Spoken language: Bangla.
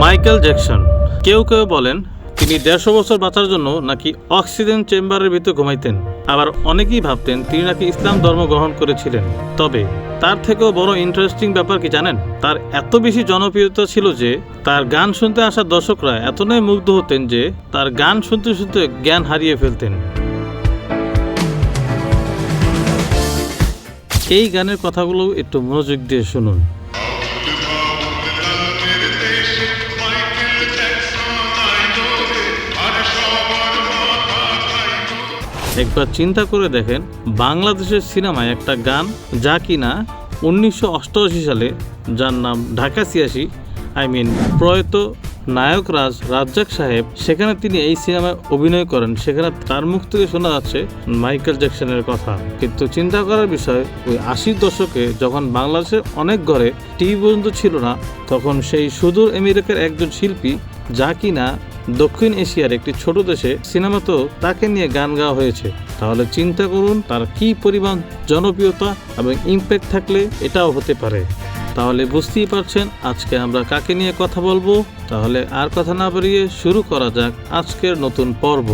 Michael Jackson. কেউ কেউ বলেন তিনি 150 বছর বাঁচার জন্য নাকি অক্সিজেন চেম্বারের ভিতর ঘুমাইতেন। আবার অনেকেই ভাবতেন তিনি নাকি ইসলাম ধর্ম গ্রহণ করেছিলেন। তবে তার থেকেও বড় ইন্টারেস্টিং ব্যাপার কি জানেন? তার এত বেশি জনপ্রিয়তা ছিল যে তার গান শুনতে আসা দর্শকরা এতটাই মুগ্ধ হতেন যে তার গান শুনতে শুনতে জ্ঞান হারিয়ে ফেলতেন। এই গানের কথাগুলো একটু মনোযোগ দিয়ে শুনুন। একবার চিন্তা করে দেখেন, বাংলাদেশের সিনেমায় একটা গান যা কিনা 1988 সালে, যার নাম ঢাকা 86, প্রয়াত নায়ক রাজ্জাক সাহেব, সেখানে তিনি এই সিনেমায় অভিনয় করেন। সেখানে তার মুখ থেকে শোনা যাচ্ছে মাইকেল জ্যাকসনের কথা। কিন্তু চিন্তা করার বিষয়, ওই 80 দশকে যখন বাংলাদেশের অনেক ঘরে টিভি পর্যন্ত ছিল না, তখন সেই সুদূর আমেরিকার একজন শিল্পী, যা কিনা দক্ষিণ এশিয়ার একটি ছোট দেশে, সিনেমাতেও তাকে নিয়ে গান গাওয়া হয়েছে। তাহলে চিন্তা করুন তার কি পরিমাণ জনপ্রিয়তা এবং ইম্প্যাক্ট থাকলে এটাও হতে পারে। তাহলে বুঝতেই পারছেন আজকে আমরা কাকে নিয়ে কথা বলবো। তাহলে আর কথা না বাড়িয়ে শুরু করা যাক আজকের নতুন পর্ব।